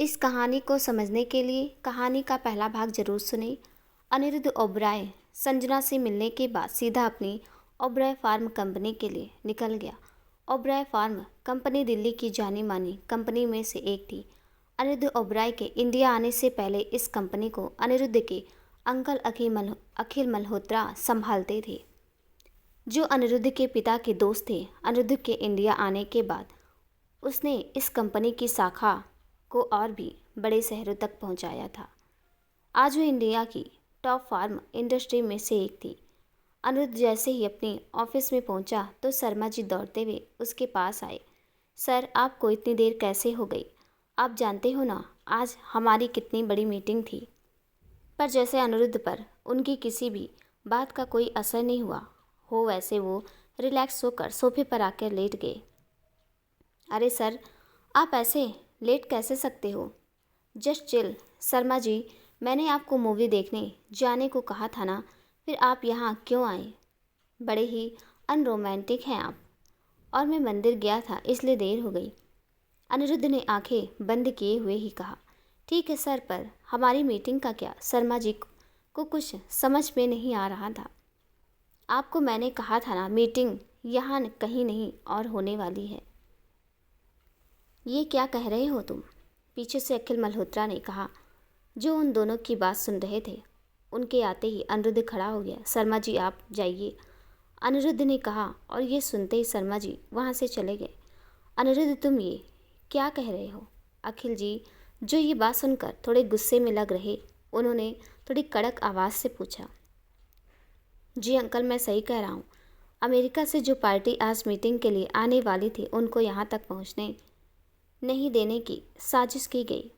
इस कहानी को समझने के लिए कहानी का पहला भाग जरूर सुनें। अनिरुद्ध ओबराय संजना से मिलने के बाद सीधा अपनी ओबराय फार्म कंपनी के लिए निकल गया। ओबराय फार्म कंपनी दिल्ली की जानी मानी कंपनी में से एक थी। अनिरुद्ध ओबराय के इंडिया आने से पहले इस कंपनी को अनिरुद्ध के अंकल अखिल मल्होत्रा संभालते थे, जो अनिरुद्ध के पिता के दोस्त थे। अनिरुद्ध के इंडिया आने के बाद उसने इस कंपनी की शाखा को और भी बड़े शहरों तक पहुंचाया था। आज वो इंडिया की टॉप फार्म इंडस्ट्री में से एक थी। अनिरुद्ध जैसे ही अपने ऑफिस में पहुंचा तो शर्मा जी दौड़ते हुए उसके पास आए। सर, आपको इतनी देर कैसे हो गई? आप जानते हो ना, आज हमारी कितनी बड़ी मीटिंग थी। पर जैसे अनिरुद्ध पर उनकी किसी भी बात का कोई असर नहीं हुआ हो, वैसे वो रिलैक्स होकर सोफे पर आकर लेट गए। अरे सर, आप ऐसे लेट कैसे सकते हो? Just chill. शर्मा जी, मैंने आपको मूवी देखने जाने को कहा था ना, फिर आप यहाँ क्यों आए? बड़े ही अनरोमांटिक हैं आप। और मैं मंदिर गया था इसलिए देर हो गई। अनिरुद्ध ने आंखें बंद किए हुए ही कहा। ठीक है सर, पर हमारी मीटिंग का क्या? शर्मा जी को कुछ समझ में नहीं आ रहा था। आपको मैंने कहा था ना, मीटिंग यहाँ कहीं नहीं और होने वाली है। ये क्या कह रहे हो तुम? पीछे से अखिल मल्होत्रा ने कहा, जो उन दोनों की बात सुन रहे थे। उनके आते ही अनिरुद्ध खड़ा हो गया। शर्मा जी, आप जाइए, अनिरुद्ध ने कहा, और ये सुनते ही शर्मा जी वहाँ से चले गए। अनिरुद्ध, तुम ये क्या कह रहे हो? अखिल जी, जो ये बात सुनकर थोड़े गुस्से में लग रहे, उन्होंने थोड़ी कड़क आवाज़ से पूछा। जी अंकल, मैं सही कह रहा हूँ। अमेरिका से जो पार्टी आज मीटिंग के लिए आने वाली थी, उनको यहाँ तक पहुँचने नहीं देने की साजिश की गई।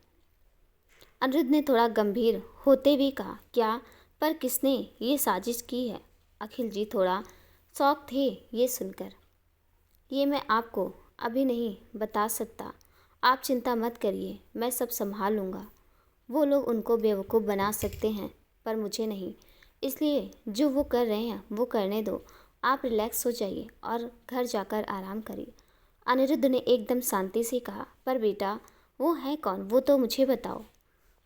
अनिरुद्ध ने थोड़ा गंभीर होते हुए कहा, क्या? पर किसने ये साजिश की है? अखिल जी थोड़ा शौक थे ये सुनकर। ये मैं आपको अभी नहीं बता सकता। आप चिंता मत करिए, मैं सब संभाल लूँगा। वो लोग उनको बेवकूफ़ बना सकते हैं, पर मुझे नहीं। इसलिए जो वो कर रहे हैं वो करने दो। आप रिलैक्स हो जाइए और घर जाकर आराम करिए। अनिरुद्ध ने एकदम शांति से कहा, पर बेटा, वो है कौन? वो तो मुझे बताओ।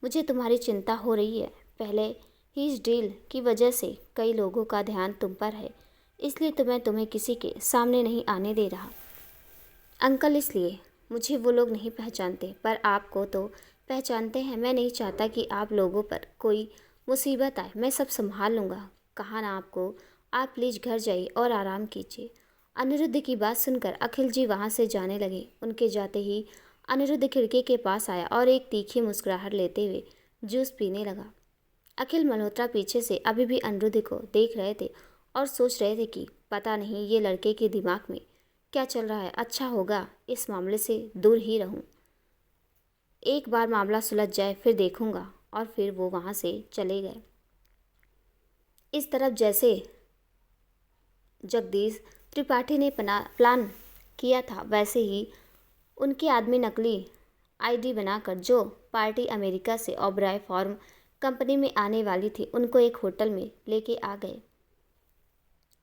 मुझे तुम्हारी चिंता हो रही है। पहले ही इस डील की वजह से कई लोगों का ध्यान तुम पर है, इसलिए तो मैं तुम्हें किसी के सामने नहीं आने दे रहा। अंकल, इसलिए मुझे वो लोग नहीं पहचानते, पर आपको तो पहचानते हैं। मैं नहीं चाहता कि आप लोगों पर कोई मुसीबत आए। मैं सब संभाल लूँगा। कहा ना आपको। आप प्लीज़ घर जाइए और आराम कीजिए। अनिरुद्ध की बात सुनकर अखिल जी वहाँ से जाने लगे। उनके जाते ही अनिरुद्ध खिड़की के पास आया और एक तीखी मुस्कुराहट लेते हुए जूस पीने लगा। अखिल मल्होत्रा पीछे से अभी भी अनिरुद्ध को देख रहे थे और सोच रहे थे कि पता नहीं ये लड़के के दिमाग में क्या चल रहा है। अच्छा होगा इस मामले से दूर ही रहूं। एक बार मामला सुलझ जाए फिर देखूंगा। और फिर वो वहाँ से चले गए। इस तरफ जैसे जगदीश त्रिपाठी ने प्लान किया था, वैसे ही उनके आदमी नकली आईडी बनाकर जो पार्टी अमेरिका से ओबराय फार्म कंपनी में आने वाली थी, उनको एक होटल में लेके आ गए,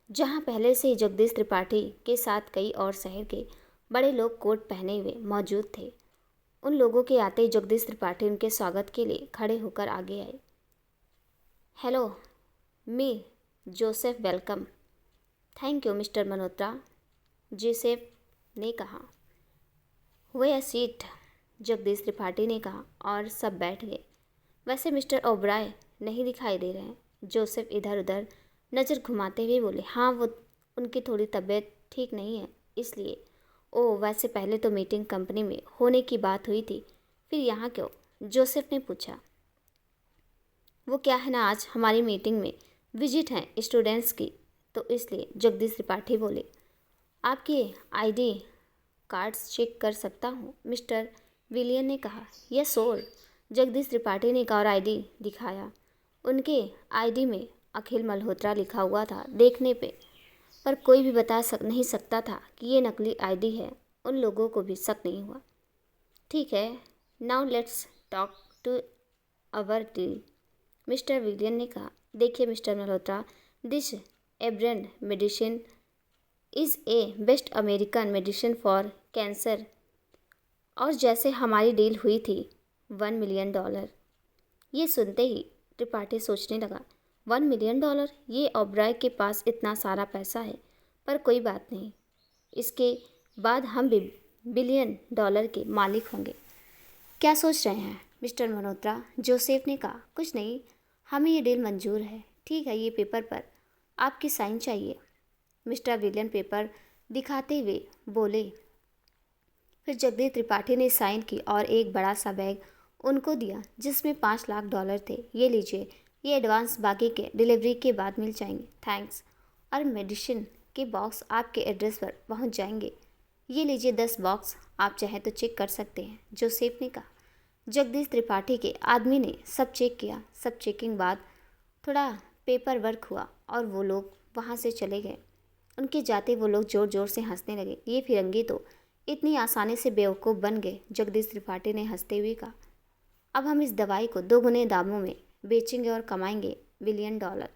जहां पहले से ही जगदीश त्रिपाठी के साथ कई और शहर के बड़े लोग कोट पहने हुए मौजूद थे। उन लोगों के आते ही जगदीश त्रिपाठी उनके स्वागत के लिए खड़े होकर आगे आए। Hello, me Joseph, welcome. Thank you mister Malhotra, Joseph ने कहा। वे अ सीट, जगदीश त्रिपाठी ने कहा, और सब बैठ गए। वैसे मिस्टर ओबराय नहीं दिखाई दे रहे हैं। जोसेफ इधर उधर नज़र घुमाते हुए बोले, हाँ, वो उनकी थोड़ी तबीयत ठीक नहीं है इसलिए। ओह, वैसे पहले तो मीटिंग कंपनी में होने की बात हुई थी, फिर यहाँ क्यों? जोसेफ ने पूछा। वो क्या है ना, आज हमारी मीटिंग में विजिट है स्टूडेंट्स की, तो इसलिए। जगदीश त्रिपाठी बोले, आपकी आईडी कार्ड्स चेक कर सकता हूँ? मिस्टर विलियन ने कहा। Yes sir. जगदीश त्रिपाठी ने और आईडी दिखाया। उनके आईडी में अखिल मल्होत्रा लिखा हुआ था। देखने पे पर कोई भी नहीं सकता था कि ये नकली आईडी है। उन लोगों को भी शक नहीं हुआ। ठीक है, now let's talk to our deal, mister William ने कहा। देखिए mister Malhotra, this a brand medicine is a best American medicine for cancer, और जैसे हमारी डील हुई थी $1 मिलियन। ये सुनते ही त्रिपाठी सोचने लगा, $1 मिलियन, ये ओबराय के पास इतना सारा पैसा है। पर कोई बात नहीं, इसके बाद हम भी $1 बिलियन के मालिक होंगे। क्या सोच रहे हैं मिस्टर मल्होत्रा? जोसेफ ने कहा, कुछ नहीं, हमें ये डील मंजूर है। ठीक है, ये पेपर पर आपकी साइन चाहिए। मिस्टर विलियन पेपर दिखाते हुए बोले। फिर जगदीश त्रिपाठी ने साइन की और एक बड़ा सा बैग उनको दिया जिसमें $5 लाख थे। ये लीजिए, ये एडवांस, बाकी के डिलीवरी के बाद मिल जाएंगे। थैंक्स। और मेडिसिन के बॉक्स आपके एड्रेस पर पहुंच जाएंगे। ये लीजिए 10 बॉक्स, आप चाहें तो चेक कर सकते हैं, जोसेफ ने कहा। जगदीश त्रिपाठी के आदमी ने सब चेक किया। सब चेकिंग बाद थोड़ा पेपर वर्क हुआ और वो लोग वहाँ से चले गए। उनके जाते वो लोग ज़ोर ज़ोर से हंसने लगे। ये फिरंगी तो इतनी आसानी से बेवकूफ़ बन गए। जगदीश त्रिपाठी ने हंसते हुए कहा, अब हम इस दवाई को 2 गुने दामों में बेचेंगे और कमाएंगे $1 बिलियन।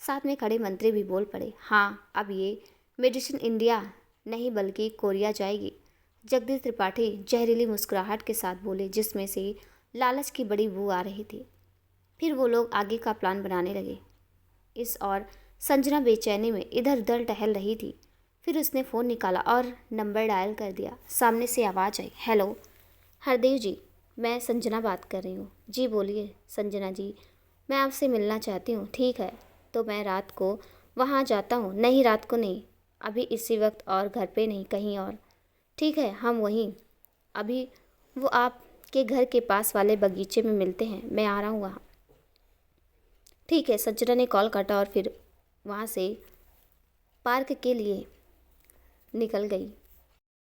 साथ में खड़े मंत्री भी बोल पड़े, हाँ, अब ये मेडिसिन इंडिया नहीं बल्कि कोरिया जाएगी। जगदीश त्रिपाठी जहरीली मुस्कुराहट के साथ बोले, जिसमें से लालच की बड़ी बू आ रही थी। फिर वो लोग आगे का प्लान बनाने लगे। इस और संजना बेचैनी में इधर उधर टहल रही थी। फिर उसने फ़ोन निकाला और नंबर डायल कर दिया। सामने से आवाज़ आई, हेलो हरदेव जी, मैं संजना बात कर रही हूँ। जी बोलिए संजना जी, मैं आपसे मिलना चाहती हूँ। ठीक है, तो मैं रात को वहाँ जाता हूँ। नहीं, रात को नहीं, अभी इसी वक्त, और घर पे नहीं, कहीं और। ठीक है, हम वहीं अभी वो आपके घर के पास वाले बगीचे में मिलते हैं। मैं आ रहा हूँ वहाँ। ठीक है। संजना ने कॉल काटा और फिर वहाँ से पार्क के लिए निकल गई।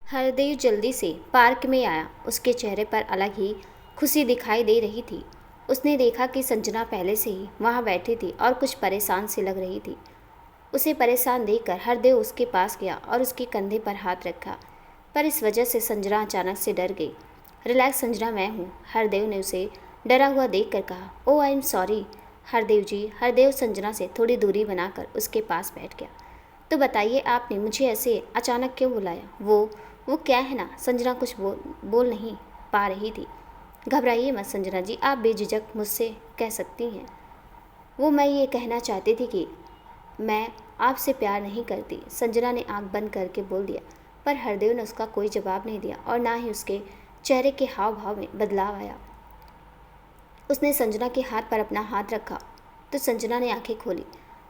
हरदेव जल्दी से पार्क में आया। उसके चेहरे पर अलग ही खुशी दिखाई दे रही थी। उसने देखा कि संजना पहले से ही वहाँ बैठी थी और कुछ परेशान सी लग रही थी। उसे परेशान देखकर हरदेव उसके पास गया और उसके कंधे पर हाथ रखा, पर इस वजह से संजना अचानक से डर गई। रिलैक्स संजना, मैं हूँ, हरदेव ने उसे डरा हुआ देखकर कहा। ओ आई एम सॉरी हरदेव जी। हरदेव संजना से थोड़ी दूरी बनाकर उसके पास बैठ गया। तो बताइए, आपने मुझे ऐसे अचानक क्यों बुलाया? वो क्या है ना, संजना कुछ बोल नहीं पा रही थी। घबराइए मत संजना जी, आप बेझिझक मुझसे कह सकती हैं। वो मैं ये कहना चाहती थी कि मैं आपसे प्यार नहीं करती, संजना ने आंख बंद करके बोल दिया। पर हरदेव ने उसका कोई जवाब नहीं दिया और ना ही उसके चेहरे के हाव भाव में बदलाव आया। उसने संजना के हाथ पर अपना हाथ रखा तो संजना ने आंखें खोली।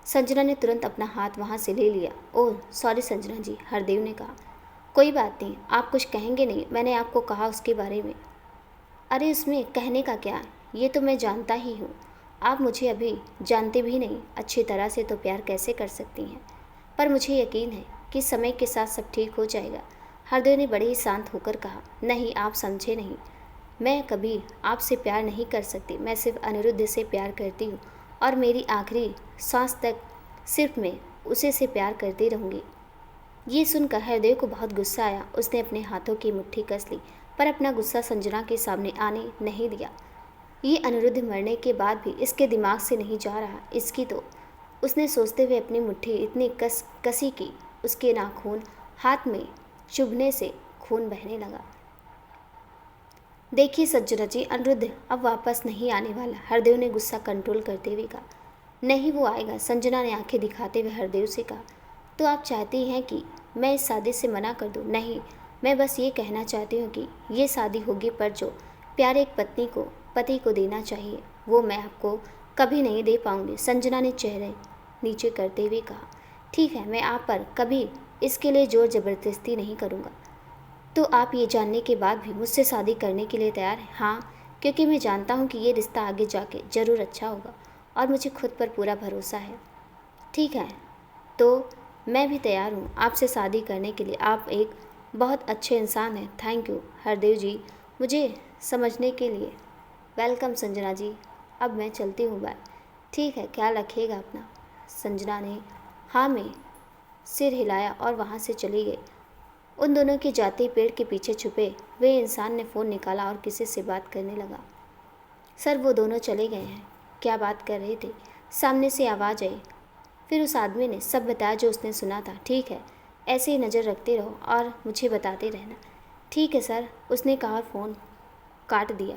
संजना ने तुरंत अपना हाथ वहाँ से ले लिया। ओह सॉरी संजना जी, हरदेव ने कहा। कोई बात नहीं, आप कुछ कहेंगे नहीं, मैंने आपको कहा उसके बारे में। अरे उसमें कहने का क्या है, ये तो मैं जानता ही हूँ। आप मुझे अभी जानते भी नहीं अच्छी तरह से, तो प्यार कैसे कर सकती हैं? पर मुझे यकीन है कि समय के साथ सब ठीक हो जाएगा, हरदेव ने बड़े ही शांत होकर कहा। नहीं, आप समझे नहीं, मैं कभी आपसे प्यार नहीं कर सकती। मैं सिर्फ अनिरुद्ध से प्यार करती हूँ और मेरी आखिरी सांस तक सिर्फ मैं उसे से प्यार करती रहूँगी। ये सुनकर हरदेव को बहुत गुस्सा आया। उसने अपने हाथों की मुट्ठी कस ली, पर अपना गुस्सा संजना के सामने आने नहीं दिया। ये अनिरुद्ध मरने के बाद भी इसके दिमाग से नहीं जा रहा, इसकी तो। उसने सोचते हुए अपनी मुट्ठी इतनी कसी कि उसके नाखून हाथ में चुभने से खून बहने लगा। देखिए सज्जना जी, अनिरुद्ध अब वापस नहीं आने वाला, हरदेव ने गुस्सा कंट्रोल करते हुए कहा। नहीं, वो आएगा, संजना ने आंखें दिखाते हुए हरदेव से कहा। तो आप चाहती हैं कि मैं इस शादी से मना कर दूं? नहीं, मैं बस ये कहना चाहती हूँ कि ये शादी होगी, पर जो प्यार एक पत्नी को पति को देना चाहिए वो मैं आपको कभी नहीं दे पाऊँगी, संजना ने चेहरे नीचे करते हुए कहा। ठीक है, मैं आप पर कभी इसके लिए जोर ज़बरदस्ती नहीं करूँगा। तो आप ये जानने के बाद भी मुझसे शादी करने के लिए तैयार हैं? हाँ, क्योंकि मैं जानता हूँ कि ये रिश्ता आगे जाके ज़रूर अच्छा होगा और मुझे खुद पर पूरा भरोसा है। ठीक है, तो मैं भी तैयार हूँ आपसे शादी करने के लिए। आप एक बहुत अच्छे इंसान हैं। थैंक यू हरदेव जी, मुझे समझने के लिए। वेलकम संजना जी, अब मैं चलती हूँ, बाय। ठीक है, ख्याल रखिएगा अपना। संजना ने हाँ में सिर हिलाया और वहाँ से चली गई। उन दोनों के जाते ही पेड़ के पीछे छुपे वे इंसान ने फ़ोन निकाला और किसी से बात करने लगा। सर, वो दोनों चले गए हैं। क्या बात कर रहे थे? सामने से आवाज़ आई। फिर उस आदमी ने सब बताया जो उसने सुना था। ठीक है, ऐसे ही नज़र रखते रहो और मुझे बताते रहना। ठीक है सर, उसने कहा और फ़ोन काट दिया।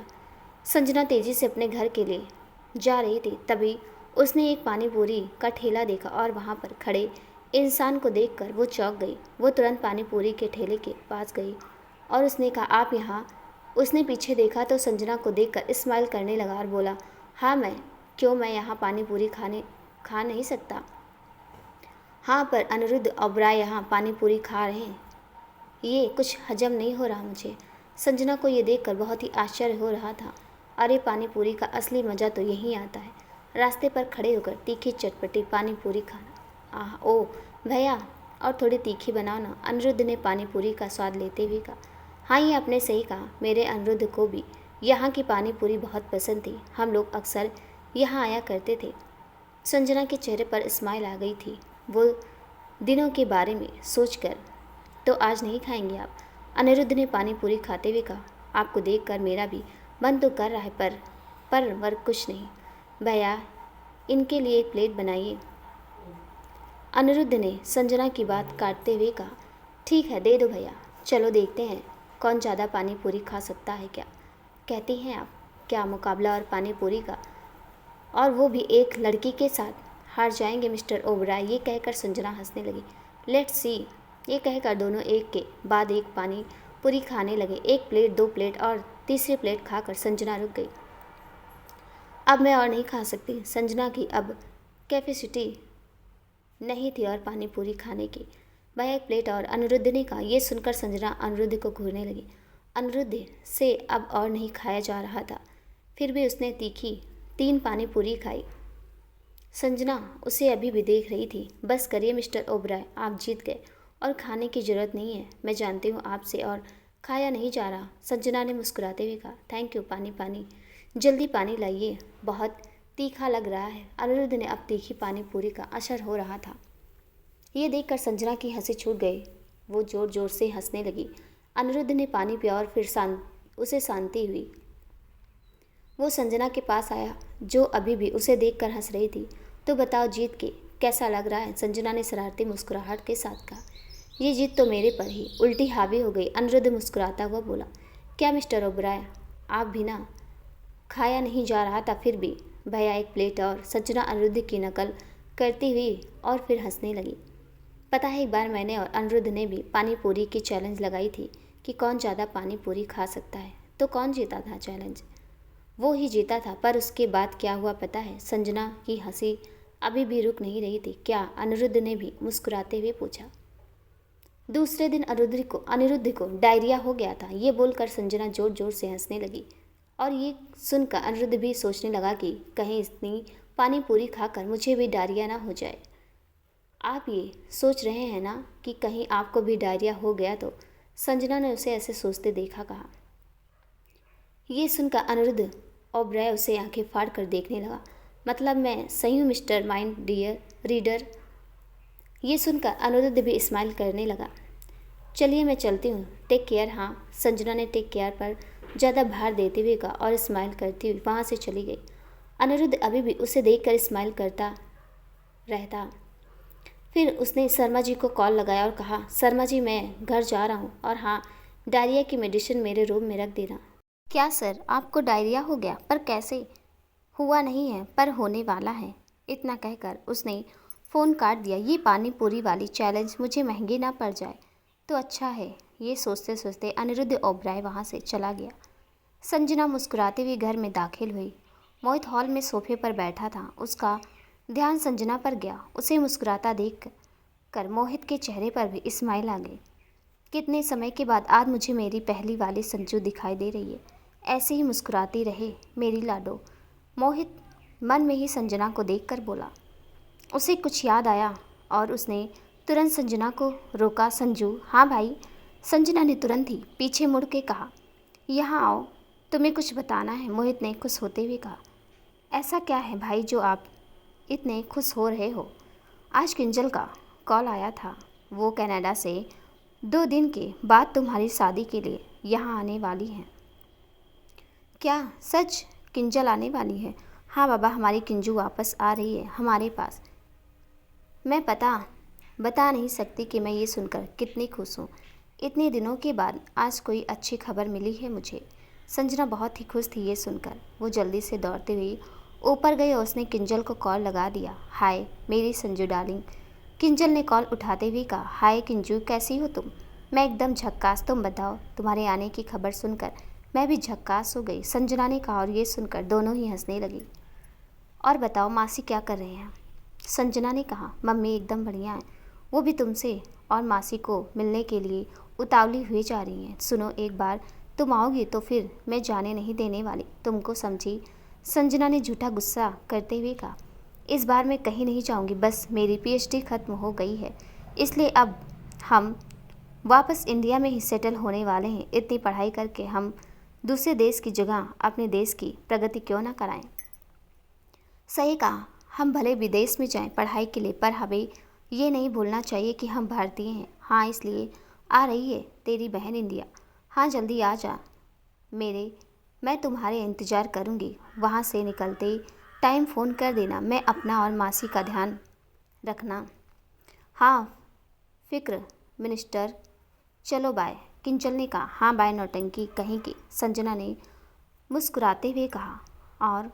संजना तेजी से अपने घर के लिए जा रही थी, तभी उसने एक पानी पूरी का ठेला देखा और वहाँ पर खड़े इंसान को देखकर वो चौंक गई। वो तुरंत पानी पूरी के ठेले के पास गई और उसने कहा, आप यहाँ? उसने पीछे देखा तो संजना को देखकर स्माइल करने लगा और बोला, हाँ मैं, क्यों, मैं यहाँ पानी पूरी खा नहीं सकता? हाँ, पर अनिरुद्ध ओबराय यहाँ पानी पूरी खा रहे हैं, ये कुछ हजम नहीं हो रहा मुझे। संजना को ये देखकर बहुत ही आश्चर्य हो रहा था। अरे, पानी पूरी का असली मज़ा तो यहीं आता है, रास्ते पर खड़े होकर तीखी चटपटी पानी पूरी खाना। आह, ओ भैया, और थोड़ी तीखी बनाओ ना, अनिरुद्ध ने पानी पूरी का स्वाद लेते हुए कहा। हाँ, ये आपने सही कहा, मेरे अनिरुद्ध को भी यहाँ की पानी पूरी बहुत पसंद थी, हम लोग अक्सर यहाँ आया करते थे। संजना के चेहरे पर स्माइल आ गई थी। वो दिनों के बारे में सोचकर, तो आज नहीं खाएंगे आप? अनिरुद्ध ने पानी पूरी खाते हुए कहा। आपको देखकर मेरा भी मन तो कर रहा है, पर कुछ नहीं। भैया, इनके लिए एक प्लेट बनाइए। अनिरुद्ध ने संजना की बात काटते हुए कहा। ठीक है, दे दो भैया, चलो देखते हैं कौन ज़्यादा पानी पूरी खा सकता है। क्या कहती हैं आप? क्या मुकाबला और पानी पूरी का, और वो भी एक लड़की के साथ? हार जाएंगे मिस्टर ओबराय, ये कहकर संजना हंसने लगी। लेट्स सी, ये कहकर दोनों एक के बाद एक पानी पूरी खाने लगे। एक प्लेट, दो प्लेट और तीसरी प्लेट खाकर संजना रुक गई। अब मैं और नहीं खा सकती। संजना की अब कैपेसिटी नहीं थी और पानी पूरी खाने की। वह एक प्लेट और, अनिरुद्ध ने कहा। यह सुनकर संजना अनिरुद्ध को घूरने लगी। अनिरुद्ध से अब और नहीं खाया जा रहा था, फिर भी उसने तीखी 3 पानी पूरी खाई। संजना उसे अभी भी देख रही थी। बस करिए मिस्टर ओबराय, आप जीत गए और खाने की ज़रूरत नहीं है। मैं जानती हूँ आपसे और खाया नहीं जा रहा। संजना ने मुस्कुराते हुए कहा। थैंक यू, पानी, जल्दी पानी लाइए, बहुत तीखा लग रहा है। अनिरुद्ध ने अब तीखी पानी पूरी का असर हो रहा था। ये देखकर संजना की हंसी छूट गई। वो ज़ोर ज़ोर से हंसने लगी। अनिरुद्ध ने पानी पिया और फिर उसे शांति हुई। वो संजना के पास आया, जो अभी भी उसे देखकर हंस रही थी। तो बताओ, जीत के कैसा लग रहा है? संजना ने शरारती मुस्कुराहट के साथ कहा। ये जीत तो मेरे पर ही उल्टी हावी हो गई। अनिरुद्ध मुस्कुराता हुआ बोला। क्या मिस्टर ओबराय, आप भी ना? खाया नहीं जा रहा था फिर भी? भैया, एक प्लेट और। संजना अनिरुद्ध की नकल करती हुई और फिर हंसने लगी। पता है, एक बार मैंने और अनिरुद्ध ने भी पानी पूरी की चैलेंज लगाई थी कि कौन ज़्यादा पानी पूरी खा सकता है। तो कौन जीता था चैलेंज? वो ही जीता था। पर उसके बाद क्या हुआ पता है? संजना की हंसी अभी भी रुक नहीं रही थी। क्या? अनिरुद्ध ने भी मुस्कुराते हुए पूछा। दूसरे दिन अनिरुद्ध को डायरिया हो गया था। ये बोलकर संजना जोर जोर से हंसने लगी और ये सुनकर अनिरुद्ध भी सोचने लगा कि कहीं इतनी पानी पूरी खाकर मुझे भी डायरिया ना हो जाए। आप ये सोच रहे हैं ना कि कहीं आपको भी डायरिया हो गया तो? संजना ने उसे ऐसे सोचते देखा। कहा। ये सुनकर अनिरुद्ध ओबराय उसे आंखें फाड़ कर देखने लगा। मतलब मैं सही हूँ मिस्टर माइंड डियर रीडर? ये सुनकर अनिरुद्ध भी स्माइल करने लगा। चलिए मैं चलती हूँ, टेक केयर। हाँ, संजना ने टेक केयर पर ज़्यादा भार देते हुए कहा और स्माइल करती हुई वहाँ से चली गई। अनिरुद्ध अभी भी उसे देखकर स्माइल करता रहता। फिर उसने शर्मा जी को कॉल लगाया और कहा, शर्मा जी, मैं घर जा रहा हूँ और हाँ, डायरिया की मेडिसिन मेरे रूम में रख देना। क्या सर, आपको डायरिया हो गया? पर कैसे? हुआ नहीं है, पर होने वाला है। इतना कहकर उसने फ़ोन काट दिया। ये पानी पूरी वाली चैलेंज मुझे महंगी ना पड़ जाए तो अच्छा है। ये सोचते सोचते अनिरुद्ध ओबराय वहाँ से चला गया। संजना मुस्कुराते हुए घर में दाखिल हुई। मोहित हॉल में सोफे पर बैठा था। उसका ध्यान संजना पर गया। उसे मुस्कुराता देख कर मोहित के चेहरे पर भी स्माइल आ गई। कितने समय के बाद आज मुझे मेरी पहली वाली संजू दिखाई दे रही है। ऐसे ही मुस्कुराती रहे मेरी लाडो। मोहित मन में ही संजना को देखकर बोला। उसे कुछ याद आया और उसने तुरंत संजना को रोका। संजू। हाँ भाई। संजना ने तुरंत ही पीछे मुड़ के कहा, यहाँ आओ, तुम्हें कुछ बताना है। मोहित ने खुश होते हुए कहा। ऐसा क्या है भाई जो आप इतने खुश हो रहे हो? आज किंजल का कॉल आया था। वो कनाडा से 2 दिन के बाद तुम्हारी शादी के लिए यहाँ आने वाली हैं। क्या सच? किंजल आने वाली है? हाँ बाबा, हमारी किंजू वापस आ रही है हमारे पास। मैं बता नहीं सकती कि मैं ये सुनकर कितनी खुश हूँ। इतने दिनों के बाद आज कोई अच्छी खबर मिली है मुझे। संजना बहुत ही खुश थी ये सुनकर। वो जल्दी से दौड़ते हुए ऊपर गई और उसने किंजल को कॉल लगा दिया। हाय मेरी संजू डार्लिंग। किंजल ने कॉल उठाते हुए कहा, हाय किंजू, कैसी हो तुम? मैं एकदम झक्कास, तुम बताओ। तुम्हारे आने की खबर सुनकर मैं भी झक्कास हो गई, संजना ने कहा और ये सुनकर दोनों ही हंसने लगी। और बताओ मासी क्या कर रहे हैं? संजना ने कहा, मम्मी एकदम बढ़िया है, वो भी तुमसे और मासी को मिलने के लिए उतावली हुई जा रही हैं। सुनो, एक बार तुम आओगी तो फिर मैं जाने नहीं देने वाली तुमको, समझी? संजना ने झूठा गुस्सा करते हुए कहा, इस बार मैं कहीं नहीं जाऊंगी, बस मेरी पीएचडी ख़त्म हो गई है, इसलिए अब हम वापस इंडिया में ही सेटल होने वाले हैं। इतनी पढ़ाई करके हम दूसरे देश की जगह अपने देश की प्रगति क्यों ना कराएं? सही कहा, हम भले विदेश में जाएं पढ़ाई के लिए, पर हमें ये नहीं भूलना चाहिए कि हम भारतीय हैं। हाँ, इसलिए आ रही है तेरी बहन इंडिया। हाँ, जल्दी आ जा मैं तुम्हारे इंतज़ार करूँगी। वहाँ से निकलते टाइम फ़ोन कर देना। मैं अपना और मासी का ध्यान रखना। हाँ फिक्र मिनिस्टर। चलो बाय। किंजल ने कहा, हाँ बाय नौटंकी कहीं की, संजना ने मुस्कुराते हुए कहा और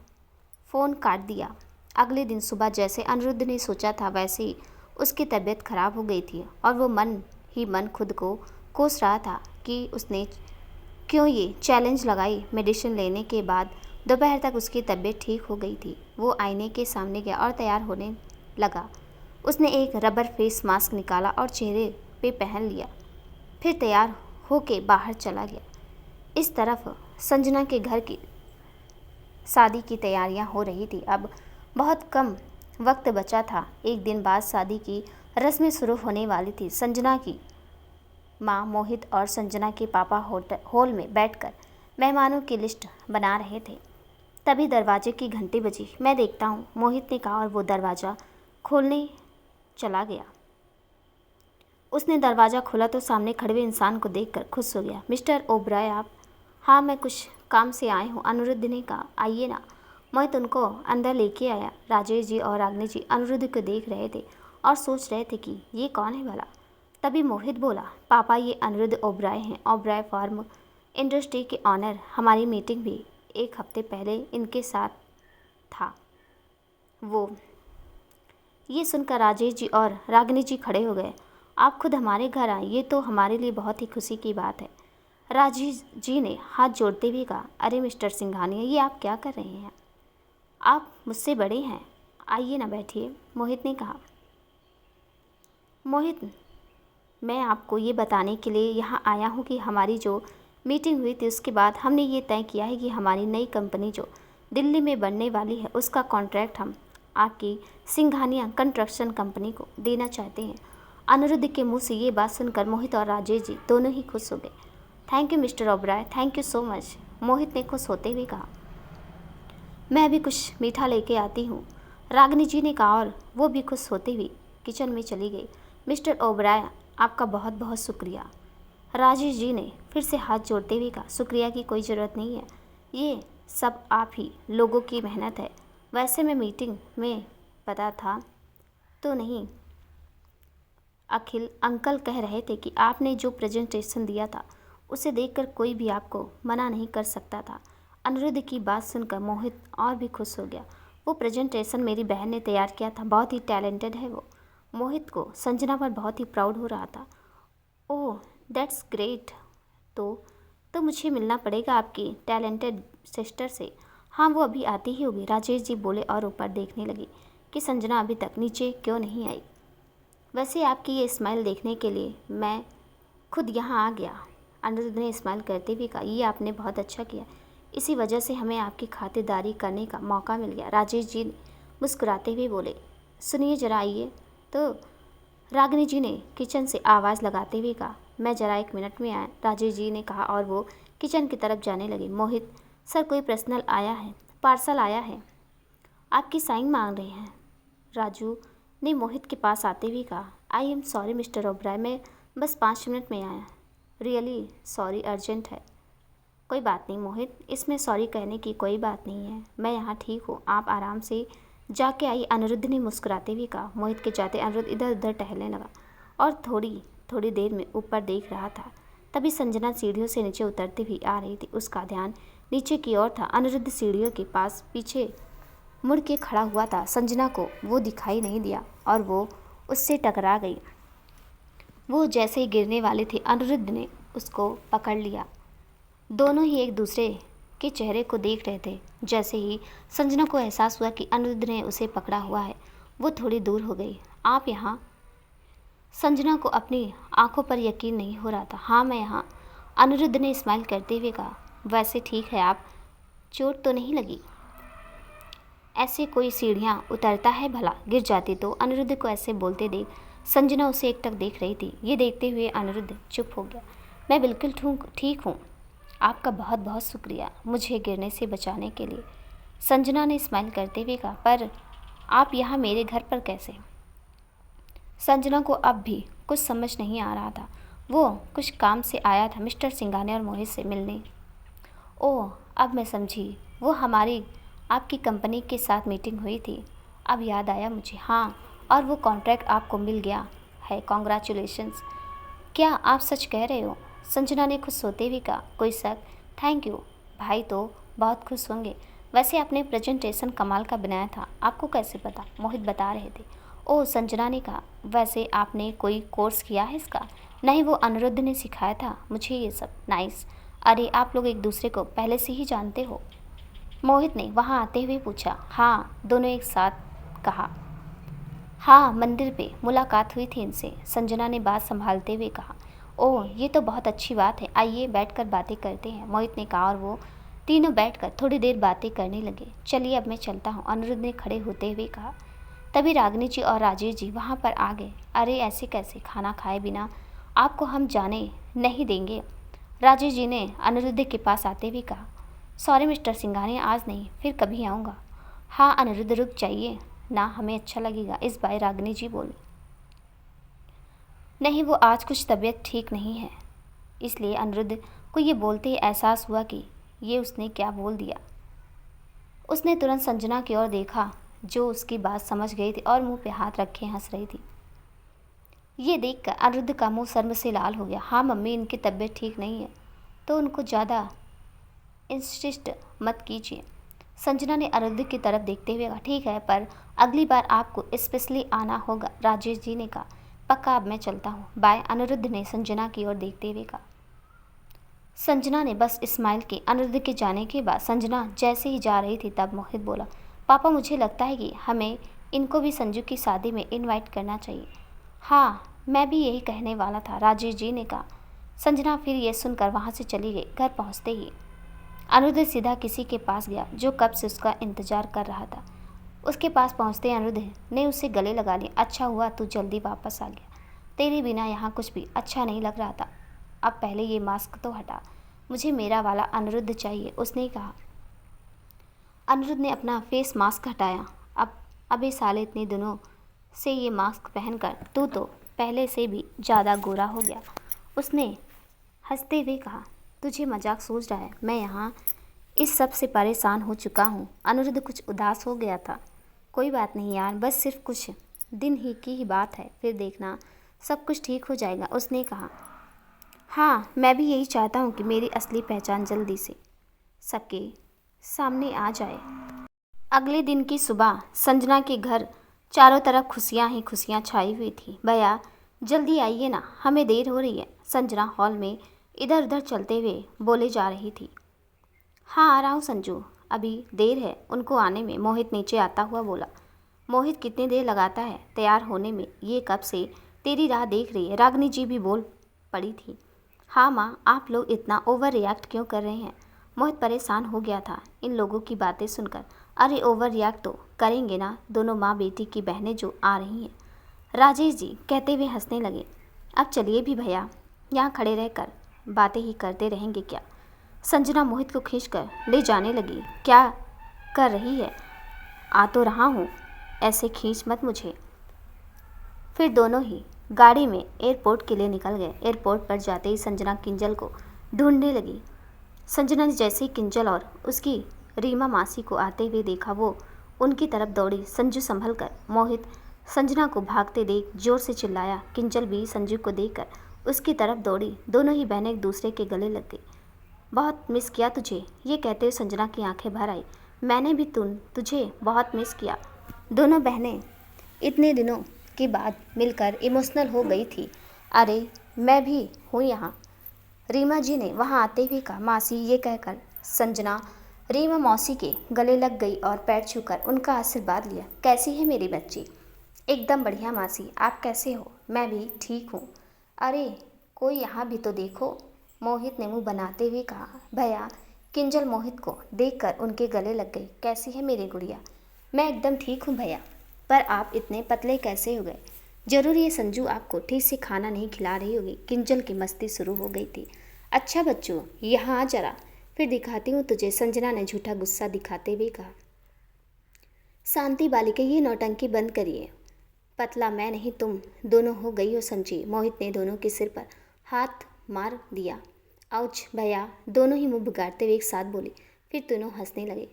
फ़ोन काट दिया। अगले दिन सुबह जैसे अनिरुद्ध ने सोचा था वैसे ही उसकी तबीयत खराब हो गई थी और वो मन ही मन खुद को कोस रहा था कि उसने क्यों ये चैलेंज लगाई। मेडिसिन लेने के बाद दोपहर तक उसकी तबीयत ठीक हो गई थी। वो आईने के सामने गया और तैयार होने लगा। उसने एक रबर फेस मास्क निकाला और चेहरे पे पहन लिया, फिर तैयार होके बाहर चला गया। इस तरफ संजना के घर की शादी की तैयारियां हो रही थी। अब बहुत कम वक्त बचा था। एक दिन बाद शादी की रस्में शुरू होने वाली थी। संजना की माँ मोहित और संजना के पापा हॉल में बैठकर मेहमानों की लिस्ट बना रहे थे। तभी दरवाजे की घंटी बजी। मैं देखता हूँ, मोहित ने कहा और वो दरवाज़ा खोलने चला गया। उसने दरवाज़ा खोला तो सामने खड़े हुए इंसान को देखकर खुश हो गया। मिस्टर ओबराय आप? हाँ, मैं कुछ काम से आए हूँ, अनिरुद्ध ने कहा। आइए ना। मोहित उनको अंदर लेके आया। राजेश जी और रागिनी जी अनिरुद्ध को देख रहे थे और सोच रहे थे कि ये कौन है भला। तभी मोहित बोला, पापा ये अनिरुद्ध ओबराय हैं, ओबराय फार्म इंडस्ट्री के ऑनर। हमारी मीटिंग भी एक हफ्ते पहले इनके साथ था। वो ये सुनकर राजेश जी और रागिनी जी खड़े हो गए। आप खुद हमारे घर आए, ये तो हमारे लिए बहुत ही खुशी की बात है। राजेश जी ने हाथ जोड़ते हुए कहा, अरे मिस्टर सिंघानिया, ये आप क्या कर रहे हैं? आप मुझसे बड़े हैं, आइए ना बैठिए, मोहित ने कहा। मोहित, मैं आपको ये बताने के लिए यहाँ आया हूँ कि हमारी जो मीटिंग हुई थी उसके बाद हमने ये तय किया है कि हमारी नई कंपनी जो दिल्ली में बनने वाली है उसका कॉन्ट्रैक्ट हम आपकी सिंघानिया कंस्ट्रक्शन कंपनी को देना चाहते हैं। अनिरुद्ध के मुंह से ये बात सुनकर मोहित और राजेश जी दोनों ही खुश हो गए। Thank you mister Oberoi, thank you so much, Mohit ने खुश होते हुए कहा। मैं अभी कुछ मीठा लेके आती हूँ, रागिनी जी ने कहा और वो भी खुश होते हुए किचन में चली गई। मिस्टर ओबराय, आपका बहुत बहुत शुक्रिया, राजेश जी ने फिर से हाथ जोड़ते हुए कहा। शुक्रिया की कोई ज़रूरत नहीं है, ये सब आप ही लोगों की मेहनत है। वैसे मैं मीटिंग में पता था तो नहीं, अखिल अंकल कह रहे थे कि आपने जो प्रेजेंटेशन दिया था उसे देखकर कोई भी आपको मना नहीं कर सकता था। अनिरुद्ध की बात सुनकर मोहित और भी खुश हो गया। वो प्रेजेंटेशन मेरी बहन ने तैयार किया था, बहुत ही टैलेंटेड है वो। मोहित को संजना पर बहुत ही प्राउड हो रहा था। ओह दैट्स ग्रेट, तो मुझे मिलना पड़ेगा आपकी टैलेंटेड सिस्टर से। हाँ, वो अभी आती ही होगी, राजेश जी बोले और ऊपर देखने लगे कि संजना अभी तक नीचे क्यों नहीं आई। वैसे आपकी ये स्माइल देखने के लिए मैं खुद यहाँ आ गया, अनिरुद्ध ने स्माइल करते हुए कहा। ये आपने बहुत अच्छा किया, इसी वजह से हमें आपकी खातिरदारी करने का मौका मिल गया, राजेश जी मुस्कुराते हुए बोले। सुनिए जरा आइए। तो रागिनी जी ने किचन से आवाज़ लगाते हुए कहा, मैं ज़रा 1 मिनट में आया, राजेश जी ने कहा और वो किचन की तरफ जाने लगे। मोहित, सर कोई पर्सनल आया है, पार्सल आया है, आपकी साइन मांग रहे हैं, राजू ने मोहित के पास आते हुए कहा। I am sorry mister Oberoi, मैं बस 5 मिनट में आया, रियली सॉरी, अर्जेंट है। कोई बात नहीं मोहित, इसमें सॉरी कहने की कोई बात नहीं है, मैं यहाँ ठीक हूँ, आप आराम से जाके आई, अनिरुद्ध ने मुस्कुराते हुए कहा। मोहित के जाते अनिरुद्ध इधर उधर टहलने लगा और थोड़ी देर में ऊपर देख रहा था। तभी संजना सीढ़ियों से नीचे उतरती हुई आ रही थी। उसका ध्यान नीचे की ओर था। अनिरुद्ध सीढ़ियों के पास पीछे मुड़ के खड़ा हुआ था। संजना को वो दिखाई नहीं दिया और वो उससे टकरा गई। वो जैसे ही गिरने वाली थी, अनिरुद्ध ने उसको पकड़ लिया। दोनों ही एक दूसरे के चेहरे को देख रहे थे। जैसे ही संजना को एहसास हुआ कि अनिरुद्ध ने उसे पकड़ा हुआ है, वो थोड़ी दूर हो गई। आप यहाँ? संजना को अपनी आंखों पर यकीन नहीं हो रहा था। हाँ, मैं यहाँ, अनिरुद्ध ने स्माइल करते हुए कहा। वैसे ठीक है आप? चोट तो नहीं लगी? ऐसे कोई सीढ़ियाँ उतरता है भला? गिर जाती तो? अनिरुद्ध को ऐसे बोलते देख संजना उसे एकटक देख रही थी। ये देखते हुए अनिरुद्ध चुप हो गया। मैं बिल्कुल ठीक हूँ। आपका बहुत बहुत शुक्रिया मुझे गिरने से बचाने के लिए, संजना ने स्माइल करते हुए कहा। पर आप यहाँ मेरे घर पर कैसे? संजना को अब भी कुछ समझ नहीं आ रहा था। वो कुछ काम से आया था, मिस्टर सिंघानिया और मोहित से मिलने। ओह, अब मैं समझी। वो हमारी आपकी कंपनी के साथ मीटिंग हुई थी, अब याद आया मुझे। हाँ, और वो कॉन्ट्रैक्ट आपको मिल गया है, कॉन्ग्रेचुलेशंस। क्या आप सच कह रहे हो? संजना ने खुश होते हुए कहा। कोई शक? Thank you. भाई तो बहुत खुश होंगे। वैसे आपने प्रेजेंटेशन कमाल का बनाया था, आपको कैसे पता? मोहित बता रहे थे। ओह, संजना ने कहा। वैसे आपने कोई कोर्स किया है इसका? नहीं, वो अनिरुद्ध ने सिखाया था मुझे ये सब। नाइस। अरे, आप लोग एक दूसरे को पहले से ही जानते हो? मोहित ने वहाँ आते हुए पूछा। हाँ, दोनों एक साथ कहा। हाँ, मंदिर पे मुलाकात हुई थी इनसे, संजना ने बात संभालते हुए कहा। ओह, ये तो बहुत अच्छी बात है। आइए बैठकर बातें करते हैं, मोहित ने कहा और वो तीनों बैठकर थोड़ी देर बातें करने लगे। चलिए अब मैं चलता हूँ, अनिरुद्ध ने खड़े होते हुए कहा। तभी रागिनी जी और राजेश जी वहाँ पर आ गए। अरे ऐसे कैसे, खाना खाए बिना आपको हम जाने नहीं देंगे, राजेश जी ने अनिरुद्ध के पास आते हुए कहा। सॉरी मिस्टर सिंघानिया, आज नहीं, फिर कभी आऊँगा। हाँ अनिरुद्ध, रुक जाइए ना, हमें अच्छा लगेगा इस बार, रागिनी जी बोली। नहीं, वो आज कुछ तबीयत ठीक नहीं है, इसलिए अनिरुद्ध को ये बोलते ही एहसास हुआ कि ये उसने क्या बोल दिया। उसने तुरंत संजना की ओर देखा, जो उसकी बात समझ गई थी और मुंह पे हाथ रखे हंस रही थी। ये देखकर अनिरुद्ध का मुंह शर्म से लाल हो गया। हाँ मम्मी, इनकी तबीयत ठीक नहीं है तो उनको ज़्यादा इंसिस्ट मत कीजिए, संजना ने अनिरुद्ध की तरफ देखते हुए कहा। ठीक है, पर अगली बार आपको स्पेशली आना होगा, राजेश जी ने कहा। पक्का, अब मैं चलता हूँ, बाय, अनिरुद्ध ने संजना की ओर देखते हुए कहा। संजना ने बस स्माइल की। अनिरुद्ध के जाने के बाद संजना जैसे ही जा रही थी तब मोहित बोला। पापा, मुझे लगता है कि हमें इनको भी संजू की शादी में इनवाइट करना चाहिए। हाँ, मैं भी यही कहने वाला था, राजेश जी ने कहा। संजना फिर ये सुनकर वहाँ से चली गई। घर पहुँचते ही अनिरुद्ध सीधा किसी के पास गया जो कब से उसका इंतजार कर रहा था। उसके पास पहुँचते अनिरुद्ध ने उसे गले लगा लिया। अच्छा हुआ तू जल्दी वापस आ गया, तेरे बिना यहाँ कुछ भी अच्छा नहीं लग रहा था। अब पहले ये मास्क तो हटा, मुझे मेरा वाला अनिरुद्ध चाहिए, उसने कहा। अनिरुद्ध ने अपना फेस मास्क हटाया। अबे साले, इतने दिनों से ये मास्क पहनकर तू तो पहले से भी ज़्यादा गोरा हो गया, उसने हंसते हुए कहा। तुझे मजाक सूझ रहा है? मैं यहाँ इस सब से परेशान हो चुका हूँ। अनिरुद्ध कुछ उदास हो गया था। कोई बात नहीं यार, बस सिर्फ कुछ दिन ही की ही बात है, फिर देखना सब कुछ ठीक हो जाएगा, उसने कहा। हाँ, मैं भी यही चाहता हूँ कि मेरी असली पहचान जल्दी से सबके सामने आ जाए। अगले दिन की सुबह संजना के घर चारों तरफ खुशियाँ ही खुशियाँ छाई हुई थी। भैया जल्दी आइए ना, हमें देर हो रही है, संजना हॉल में इधर उधर चलते हुए बोले जा रही थी। हाँ, आ रहा हूँ संजू, अभी देर है उनको आने में, मोहित नीचे आता हुआ बोला। मोहित कितनी देर लगाता है तैयार होने में, ये कब से तेरी राह देख रही है, रागिनी जी भी बोल पड़ी थी। हाँ माँ, आप लोग इतना ओवर रिएक्ट क्यों कर रहे हैं? मोहित परेशान हो गया था इन लोगों की बातें सुनकर। अरे ओवर रिएक्ट तो करेंगे ना, दोनों माँ बेटी की बहनें जो आ रही हैं, राजेश जी कहते हुए हंसने लगे। अब चलिए भी भैया, यहाँ खड़े रहकर बातें ही करते रहेंगे क्या? संजना मोहित को खींचकर ले जाने लगी। क्या कर रही है? आ तो रहा हूँ, ऐसे खींच मत मुझे। फिर दोनों ही गाड़ी में एयरपोर्ट के लिए निकल गए। एयरपोर्ट पर जाते ही संजना किंजल को ढूंढने लगी। संजना ने जैसे ही किंजल और उसकी रीमा मासी को आते हुए देखा, वो उनकी तरफ दौड़ी। संजू संभल कर। मोहित संजना को भागते देख जोर से चिल्लाया। किंजल भी संजू को देखकर उसकी तरफ दौड़ी। दोनों ही बहनें एक दूसरे के गले लग गई। बहुत मिस किया तुझे, ये कहते हुए संजना की आंखें भर आई। मैंने भी तुझे बहुत मिस किया। दोनों बहनें इतने दिनों के बाद मिलकर इमोशनल हो गई थी। अरे मैं भी हूँ यहाँ, रीमा जी ने वहाँ आते हुए कहा। मासी, ये कहकर संजना रीमा मौसी के गले लग गई और पैर छूकर उनका आशीर्वाद लिया। कैसी है मेरी बच्ची? एकदम बढ़िया मासी, आप कैसे हो? मैं भी ठीक हूँ। अरे कोई यहाँ भी तो देखो, मोहित ने मुंह बनाते हुए कहा। भैया, किंजल मोहित को देखकर उनके गले लग गई। कैसी है मेरी गुड़िया? मैं एकदम ठीक हूँ भैया, पर आप इतने पतले कैसे हो गए? जरूर ये संजू आपको ठीक से खाना नहीं खिला रही होगी। किंजल की मस्ती शुरू हो गई थी। अच्छा बच्चों, यहाँ आ जरा, फिर दिखाती हूँ तुझे, संजना ने झूठा गुस्सा दिखाते हुए कहा। शांति बालिका, ये नौटंकी बंद करिए। पतला मैं नहीं तुम दोनों हो गई हो समझी। मोहित ने दोनों के सिर पर हाथ मार दिया। आउच भैया, दोनों ही मुंह बिगाड़ते हुए एक साथ बोले। फिर दोनों हंसने लगे।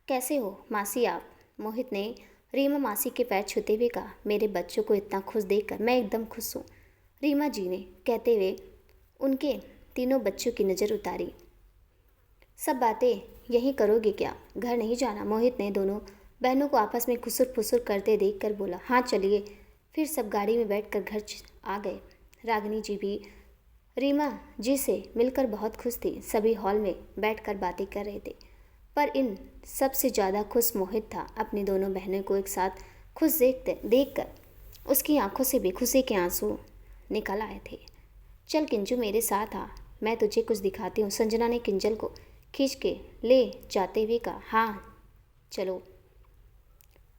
कैसे हो मासी आप? मोहित ने रीमा मासी के पैर छूते हुए कहा। मेरे बच्चों को इतना खुश देखकर मैं एकदम खुश हूँ, रीमा जी ने कहते हुए उनके तीनों बच्चों की नज़र उतारी। सब बातें यहीं करोगे क्या? घर नहीं जाना? मोहित ने दोनों बहनों को आपस में खुसुर फुसुर करते देखकर बोला। हाँ चलिए। फिर सब गाड़ी में बैठकर घर आ गए। रागिनी जी भी रीमा जी से मिलकर बहुत खुश थी। सभी हॉल में बैठकर बातें कर रहे थे, पर इन सबसे ज़्यादा खुश मोहित था। अपनी दोनों बहनों को एक साथ खुश देखकर उसकी आंखों से भी खुशी के आंसू निकल आए थे। चल किंजू मेरे साथ आ, मैं तुझे कुछ दिखाती हूँ। संजना ने किंजल को खींच के ले जाते हुए कहा। हाँ चलो।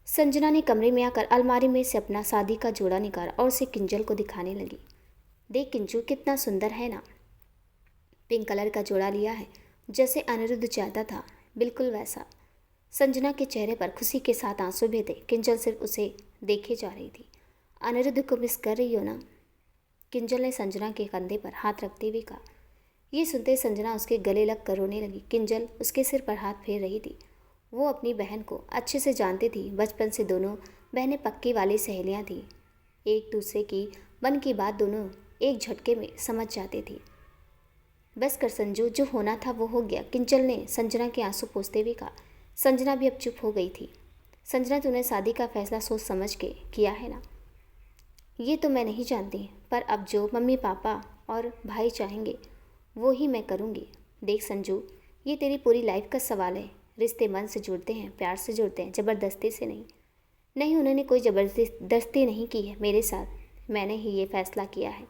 संजना ने कमरे में आकर अलमारी में से अपना शादी का जोड़ा निकाला और उसे किंजल को दिखाने लगी। देख किंजू, कितना सुंदर है ना? पिंक कलर का जोड़ा लिया है, जैसे अनिरुद्ध चाहता था, बिल्कुल वैसा। संजना के चेहरे पर खुशी के साथ आंसू भी थे। किंजल सिर्फ उसे देखे जा रही थी। अनिरुद्ध को मिस कर रही हो ना? किंजल ने संजना के कंधे पर हाथ रखते हुए कहा। ये सुनते संजना उसके गले लग कर रोने लगी। किंजल उसके सिर पर हाथ फेर रही थी। वो अपनी बहन को अच्छे से जानती थी। बचपन से दोनों बहनें पक्की वाली सहेलियां थीं। एक दूसरे की मन की बात दोनों एक झटके में समझ जाती थी। बस कर संजू, जो होना था वो हो गया, किंजल ने संजना के आंसू पोंछते हुए कहा। संजना भी अब चुप हो गई थी। संजना, तूने शादी का फैसला सोच समझ के किया है ना? ये तो मैं नहीं जानती, पर अब जो मम्मी पापा और भाई चाहेंगे वो ही मैं करूँगी। देख संजू, ये तेरी पूरी लाइफ का सवाल है। रिश्ते मन से जुड़ते हैं, प्यार से जुड़ते हैं, ज़बरदस्ती से नहीं। नहीं, उन्होंने कोई ज़बरदस्ती नहीं की है मेरे साथ। मैंने ही ये फ़ैसला किया है।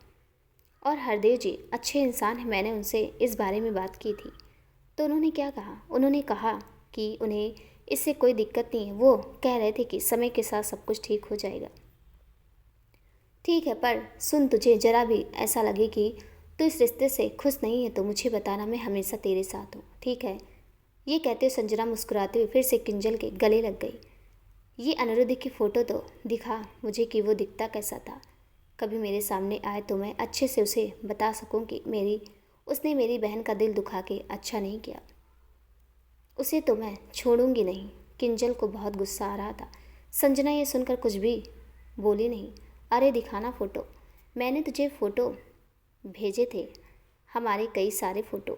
और हरदेव जी अच्छे इंसान हैं। मैंने उनसे इस बारे में बात की थी, तो उन्होंने क्या कहा? उन्होंने कहा कि उन्हें इससे कोई दिक्कत नहीं है। वो कह रहे थे कि समय के साथ सब कुछ ठीक हो जाएगा। ठीक है, पर सुन, तुझे ज़रा भी ऐसा लगे कि तू इस रिश्ते से खुश नहीं है तो मुझे बताना, मैं हमेशा तेरे साथ हूँ, ठीक है? ये कहते हुए संजना मुस्कुराते हुए फिर से किंजल के गले लग गई। ये अनिरुद्ध की फ़ोटो तो दिखा मुझे कि वो दिखता कैसा था। कभी मेरे सामने आए तो मैं अच्छे से उसे बता सकूं कि उसने मेरी बहन का दिल दुखा के अच्छा नहीं किया। उसे तो मैं छोड़ूंगी नहीं। किंजल को बहुत गुस्सा आ रहा था। संजना ये सुनकर कुछ भी बोली नहीं। अरे दिखाना फ़ोटो, मैंने तुझे फ़ोटो भेजे थे, हमारे कई सारे फ़ोटो।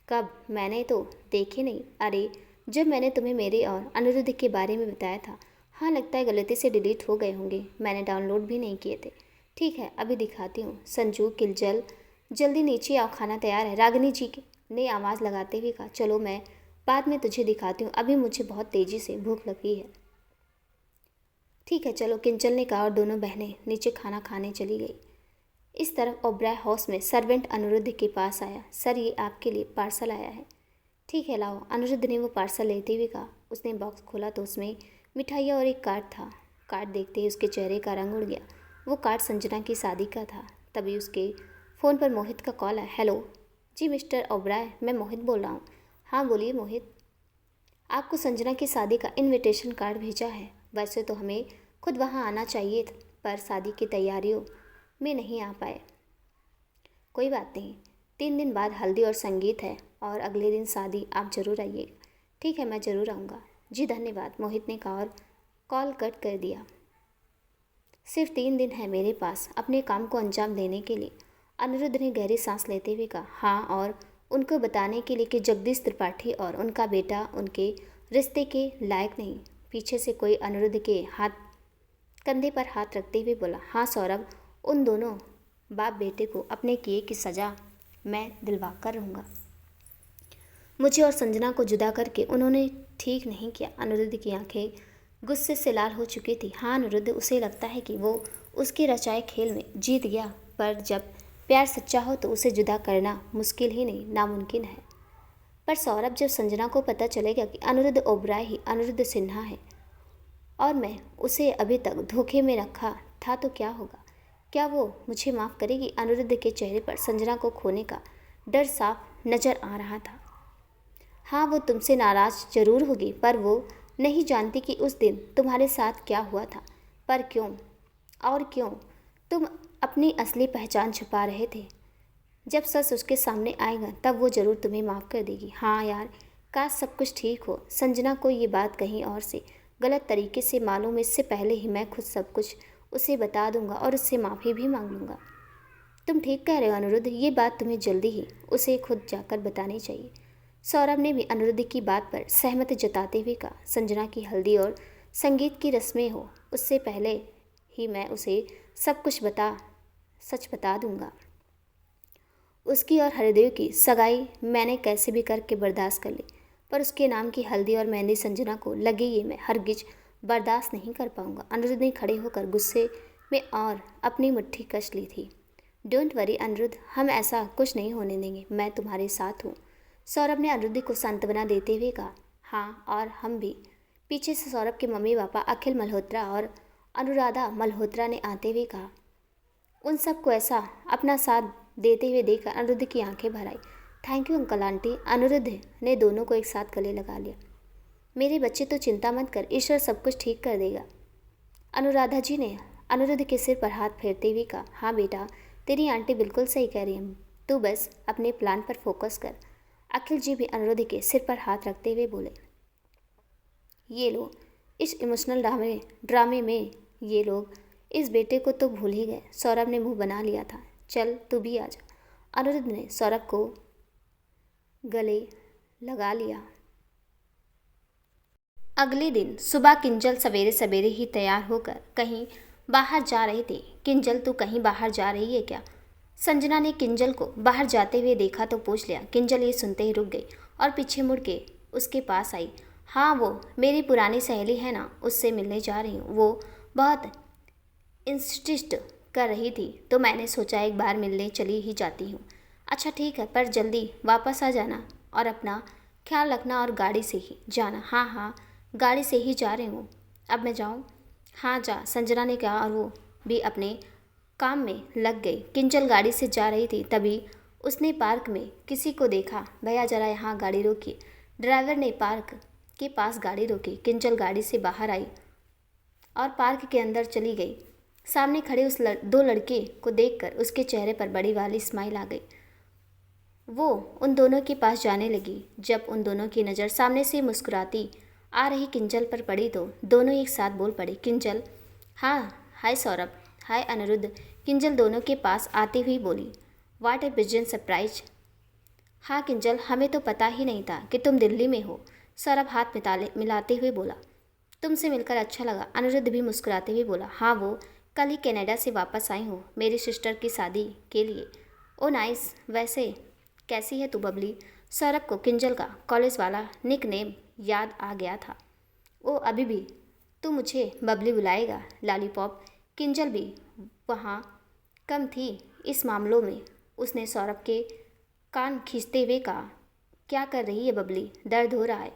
कब? मैंने तो देखे नहीं। अरे जब मैंने तुम्हें मेरे और अनिरुद्ध के बारे में बताया था। हाँ, लगता है गलती से डिलीट हो गए होंगे, मैंने डाउनलोड भी नहीं किए थे। ठीक है, अभी दिखाती हूँ। संजू, किंजल जल्दी नीचे आओ, खाना तैयार है, रागिनी जी ने आवाज़ लगाते हुए कहा। चलो, मैं बाद में तुझे दिखाती हूँ, अभी मुझे बहुत तेज़ी से भूख लगी है। ठीक है चलो, किंजल ने कहा और दोनों बहनें नीचे खाना खाने चली गई। इस तरफ ओबराय हाउस में सर्वेंट अनिरुद्ध के पास आया। सर, ये आपके लिए पार्सल आया है। ठीक है, लाओ। अनिरुद्ध ने वो पार्सल लेते हुए कहा। उसने बॉक्स खोला तो उसमें मिठाइयाँ और एक कार्ड था। कार्ड देखते ही उसके चेहरे का रंग उड़ गया। वो कार्ड संजना की शादी का था। तभी उसके फ़ोन पर मोहित का कॉल आया। हेलो जी मिस्टर ओबराय, मैं मोहित बोल रहा हूँ। हाँ बोलिए मोहित। आपको संजना की शादी का इनविटेशन कार्ड भेजा है। वैसे तो हमें खुद वहाँ आना चाहिए, पर शादी की तैयारियों में नहीं आ पाए। कोई बात नहीं, 3 दिन बाद हल्दी और संगीत है और अगले दिन शादी। आप ज़रूर आइएगा। ठीक है, मैं ज़रूर आऊँगा। जी धन्यवाद, मोहित ने कहा और कॉल कट कर दिया। सिर्फ 3 दिन है मेरे पास अपने काम को अंजाम देने के लिए। अनिरुद्ध ने गहरी सांस लेते हुए कहा। हाँ, और उनको बताने के लिए कि जगदीश त्रिपाठी और उनका बेटा उनके रिश्ते के लायक नहीं। पीछे से कोई अनिरुद्ध के कंधे पर हाथ रखते हुए बोला। हाँ सौरभ, उन दोनों बाप बेटे को अपने किए की सज़ा मैं दिलवा कर रहूँगा। मुझे और संजना को जुदा करके उन्होंने ठीक नहीं किया। अनिरुद्ध की आंखें गुस्से से लाल हो चुकी थी। हाँ अनिरुद्ध, उसे लगता है कि वो उसके रचाए खेल में जीत गया, पर जब प्यार सच्चा हो तो उसे जुदा करना मुश्किल ही नहीं, नामुमकिन है। पर सौरभ, जब संजना को पता चलेगा कि अनिरुद्ध ओबराय ही अनिरुद्ध सिन्हा है और मैं उसे अभी तक धोखे में रखा था तो क्या होगा? क्या वो मुझे माफ़ करेगी? अनिरुद्ध के चेहरे पर संजना को खोने का डर साफ नजर आ रहा था। हाँ, वो तुमसे नाराज़ जरूर होगी, पर वो नहीं जानती कि उस दिन तुम्हारे साथ क्या हुआ था। पर क्यों और क्यों तुम अपनी असली पहचान छुपा रहे थे? जब सच उसके सामने आएगा तब वो ज़रूर तुम्हें माफ़ कर देगी। हाँ यार, काश सब कुछ ठीक हो। संजना को ये बात कहीं और से गलत तरीके से मालूम, इससे पहले ही मैं खुद सब कुछ उसे बता दूंगा और उससे माफ़ी भी मांग लूँगा। तुम ठीक कह रहे हो अनिरुद्ध, ये बात तुम्हें जल्दी ही उसे खुद जाकर बतानी चाहिए। सौरभ ने भी अनिरुद्ध की बात पर सहमति जताते हुए कहा। संजना की हल्दी और संगीत की रस्में हो उससे पहले ही मैं उसे सब कुछ सच बता दूंगा। उसकी और हरिदेव की सगाई मैंने कैसे भी करके बर्दाश्त कर ली, पर उसके नाम की हल्दी और मेहंदी संजना को लगे ये मैं हरगिज बर्दाश्त नहीं कर पाऊंगा। अनिरुद्ध ने खड़े होकर गुस्से में और अपनी मुट्ठी कस ली थी। डोंट वरी अनिरुद्ध, हम ऐसा कुछ नहीं होने देंगे, मैं तुम्हारे साथ हूँ। सौरभ ने अनिरुद्ध को सांत्वना देते हुए कहा। हाँ, और हम भी। पीछे से सौरभ के मम्मी पापा अखिल मल्होत्रा और अनुराधा मल्होत्रा ने आते हुए कहा। उन सबको ऐसा अपना साथ देते हुए देखकर अनिरुद्ध की आंखें भर आई। Thank you uncle aunty. Aniruddh ने दोनों को एक साथ गले लगा लिया। मेरे बच्चे, तो चिंता मत कर, ईश्वर सब कुछ ठीक कर देगा। अनुराधा जी ने अनिरुद्ध के सिर पर हाथ फेरते हुए कहा। हाँ बेटा, तेरी आंटी बिल्कुल सही कह रही है, तू बस अपने प्लान पर फोकस कर। अखिल जी भी अनिरुद्ध के सिर पर हाथ रखते हुए बोले। ये लो, इस इमोशनल ड्रामे में ये लोग इस बेटे को तो भूल ही गए। सौरभ ने मुंह बना लिया था। चल तू भी आजा। अनिरुद्ध ने सौरभ को गले लगा लिया। अगले दिन सुबह किंजल सवेरे सवेरे ही तैयार होकर कहीं बाहर जा रहे थे। किंजल, तू कहीं बाहर जा रही है क्या? संजना ने किंजल को बाहर जाते हुए देखा तो पूछ लिया। किंजल ये सुनते ही रुक गई और पीछे मुड़ के उसके पास आई। हाँ, वो मेरी पुरानी सहेली है ना, उससे मिलने जा रही हूँ। वो बहुत इंसिस्ट कर रही थी तो मैंने सोचा एक बार मिलने चली ही जाती हूँ। अच्छा ठीक है, पर जल्दी वापस आ जाना और अपना ख्याल रखना और गाड़ी से ही जाना। हाँ हाँ, गाड़ी से ही जा रही हूँ। अब मैं जाऊँ? हाँ जा, संजना ने कहा और वो भी अपने काम में लग गई। किंजल गाड़ी से जा रही थी, तभी उसने पार्क में किसी को देखा। भैया जरा यहाँ गाड़ी रोकिए। ड्राइवर ने पार्क के पास गाड़ी रोकी। किंजल गाड़ी से बाहर आई और पार्क के अंदर चली गई। सामने खड़े उस दो लड़के को देखकर उसके चेहरे पर बड़ी वाली स्माइल आ गई। वो उन दोनों के पास जाने लगी। जब उन दोनों की नज़र सामने से मुस्कुराती आ रही किंजल पर पड़ी तो दोनों एक साथ बोल पड़े। किंजल, हाँ, हाय सौरभ, हाय अनिरुद्ध। किंजल दोनों के पास आती हुई बोली। व्हाट ए बिजन सरप्राइज। हाँ किंजल, हमें तो पता ही नहीं था कि तुम दिल्ली में हो। सौरभ हाथ मिलाते हुए बोला। तुमसे मिलकर अच्छा लगा। अनिरुद्ध भी मुस्कुराते हुए बोला। हाँ, वो कल ही कनाडा से वापस आई हूँ मेरी सिस्टर की शादी के लिए। ओ नाइस, वैसे कैसी है तू बबली? सौरभ को किंजल का कॉलेज वाला निक नेम याद आ गया था। ओ अभी भी तू मुझे बबली बुलाएगा? लॉलीपॉप। किंजल भी वहाँ कम थी इस मामलों में। उसने सौरभ के कान खींचते हुए कहा। क्या कर रही है बबली? दर्द हो रहा है?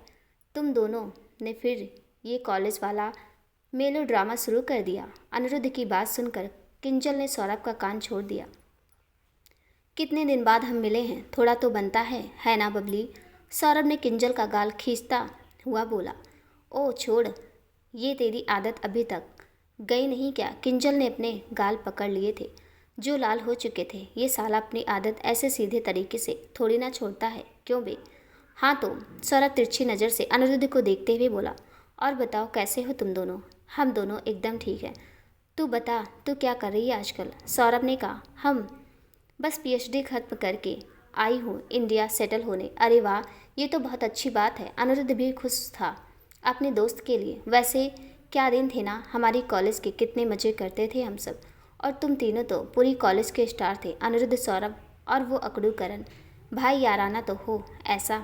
तुम दोनों ने फिर ये कॉलेज वाला मेलो ड्रामा शुरू कर दिया। अनिरुद्ध की बात सुनकर किंजल ने सौरभ का कान छोड़ दिया। कितने दिन बाद हम मिले हैं, थोड़ा तो बनता है ना बबली? सौरभ ने किंजल का गाल खींचता हुआ बोला। ओह छोड़, ये तेरी आदत अभी तक गई नहीं क्या? किंजल ने अपने गाल पकड़ लिए थे जो लाल हो चुके थे। ये साला अपनी आदत ऐसे सीधे तरीके से थोड़ी ना छोड़ता है, क्यों बे? हाँ तो, सौरभ तिरछी नज़र से अनिरुद्ध को देखते हुए बोला। और बताओ कैसे हो तुम दोनों? हम दोनों एकदम ठीक है। तू बता, तू क्या कर रही है आजकल? सौरभ ने कहा। हम बस पीएचडी खत्म करके आई हूँ इंडिया सेटल होने। अरे वाह, ये तो बहुत अच्छी बात है। अनिरुद्ध भी खुश था अपने दोस्त के लिए। वैसे क्या दिन थे ना हमारी कॉलेज के, कितने मज़े करते थे हम सब। और तुम तीनों तो पूरी कॉलेज के स्टार थे, अनिरुद्ध, सौरभ और वो अकड़ू करण। भाई याराना तो हो ऐसा।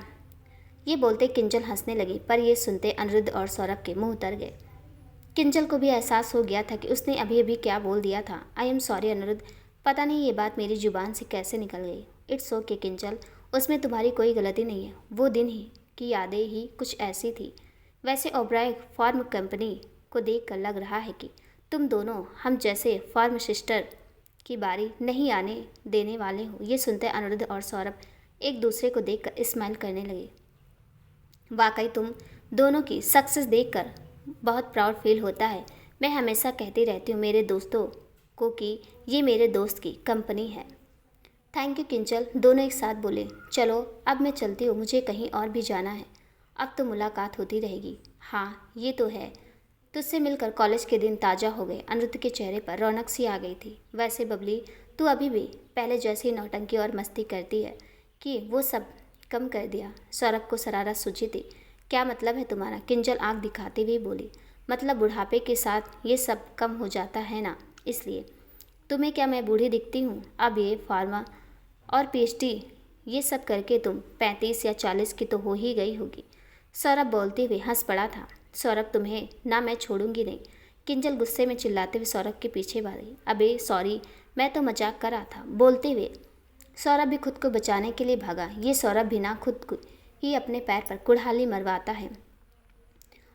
ये बोलते किंजल हंसने लगी, पर ये सुनते अनिरुद्ध और सौरभ के मुंह उतर गए। किंजल को भी एहसास हो गया था कि उसने अभी अभी क्या बोल दिया था। आई एम सॉरी अनिरुद्ध, पता नहीं ये बात मेरी जुबान से कैसे निकल गई। इट्स ओके किंजल, उसमें तुम्हारी कोई गलती नहीं है। वो दिन ही की यादें ही कुछ ऐसी थी। वैसे ओबराय फार्म कंपनी को देख कर लग रहा है कि तुम दोनों हम जैसे फार्म सिस्टर की बारी नहीं आने देने वाले हो। ये सुनते अनिरुद्ध और सौरभ एक दूसरे को देखकर स्माइल करने लगे। वाकई तुम दोनों की सक्सेस देखकर बहुत प्राउड फील होता है। मैं हमेशा कहती रहती हूँ मेरे दोस्तों को कि ये मेरे दोस्त की कंपनी है। थैंक यू किंजल, दोनों एक साथ बोले। चलो अब मैं चलती हूँ, मुझे कहीं और भी जाना है। अब तो मुलाकात होती रहेगी। हाँ ये तो है, तुझसे मिलकर कॉलेज के दिन ताज़ा हो गए। अनिरुद्ध के चेहरे पर रौनक सी आ गई थी। वैसे बबली, तू अभी भी पहले जैसी नौटंकी और मस्ती करती है कि वो सब कम कर दिया? सौरभ को शरारत सूझी थी। क्या मतलब है तुम्हारा? किंजल आंख दिखाती हुई बोली। मतलब बुढ़ापे के साथ ये सब कम हो जाता है ना, इसलिए। तुम्हें क्या मैं बूढ़ी दिखती हूँ? अब ये फार्मा और पीएचडी ये सब करके तुम 35 या 40 की तो हो ही गई होगी। सौरभ बोलते हुए हंस पड़ा था। सौरभ तुम्हें ना मैं छोड़ूंगी नहीं। किंजल गुस्से में चिल्लाते हुए सौरभ के पीछे भागी। अबे सॉरी, मैं तो मजाक कर रहा था। बोलते हुए सौरभ भी खुद को बचाने के लिए भागा। ये सौरभ भी ना खुद को ही अपने पैर पर कुल्हाड़ी मरवाता है।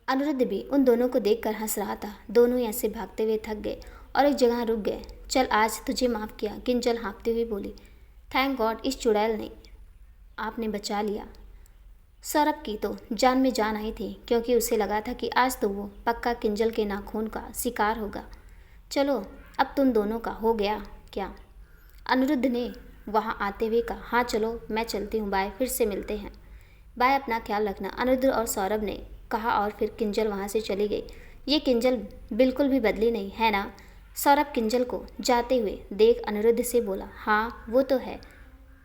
अनिरुद्ध भी उन दोनों को देखकर हंस रहा था। दोनों ऐसे भागते हुए थक गए और एक जगह रुक गए। चल आज तुझे माफ़ किया, किंजल हाँफते हुए बोली। थैंक गॉड, इस चुड़ैल ने आपने बचा लिया। सौरभ की तो जान में जान आई थी, क्योंकि उसे लगा था कि आज तो वो पक्का किंजल के नाखून का शिकार होगा। चलो अब तुम दोनों का हो गया क्या? अनिरुद्ध ने वहाँ आते हुए कहा। हाँ चलो मैं चलती हूँ, बाय, फिर से मिलते हैं। बाय, अपना ख्याल रखना, अनिरुद्ध और सौरभ ने कहा और फिर किंजल वहाँ से चली गई। ये किंजल बिल्कुल भी बदली नहीं है ना? सौरभ किंजल को जाते हुए देख अनिरुद्ध से बोला। हाँ वो तो है,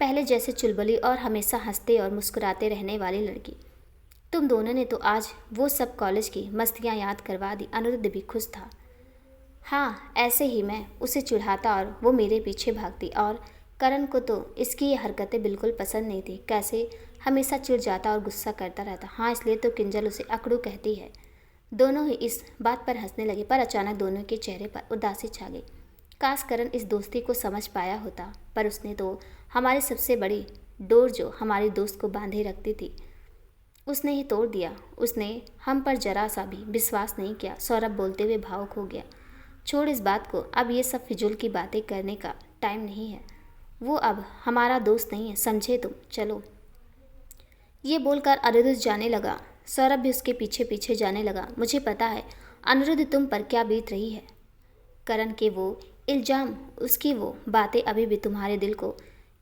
पहले जैसे चुलबुली और हमेशा हंसते और मुस्कुराते रहने वाली लड़की। तुम दोनों ने तो आज वो सब कॉलेज की मस्तियाँ याद करवा दी। अनिरुद्ध भी खुश था। हाँ ऐसे ही मैं उसे चिढ़ाता और वो मेरे पीछे भागती। और करण को तो इसकी ये हरकतें बिल्कुल पसंद नहीं थी, कैसे हमेशा चिढ़ जाता और गुस्सा करता रहता। हाँ इसलिए तो किंजल उसे अकड़ू कहती है। दोनों ही इस बात पर हंसने लगे, पर अचानक दोनों के चेहरे पर उदासी छा गई। काश करण इस दोस्ती को समझ पाया होता, पर उसने तो हमारी सबसे बड़ी डोर जो हमारे दोस्त को बांधे रखती थी उसने ही तोड़ दिया। उसने हम पर जरा सा भी विश्वास नहीं किया। सौरभ बोलते हुए भावुक हो गया। छोड़ इस बात को, अब ये सब फिजूल की बातें करने का टाइम नहीं है। वो अब हमारा दोस्त नहीं है, समझे तुम? चलो। ये बोलकर अनिरुद्ध जाने लगा। सौरभ भी उसके पीछे पीछे जाने लगा। मुझे पता है अनिरुद्ध तुम पर क्या बीत रही है। करण के वो इल्ज़ाम, उसकी वो बातें अभी भी तुम्हारे दिल को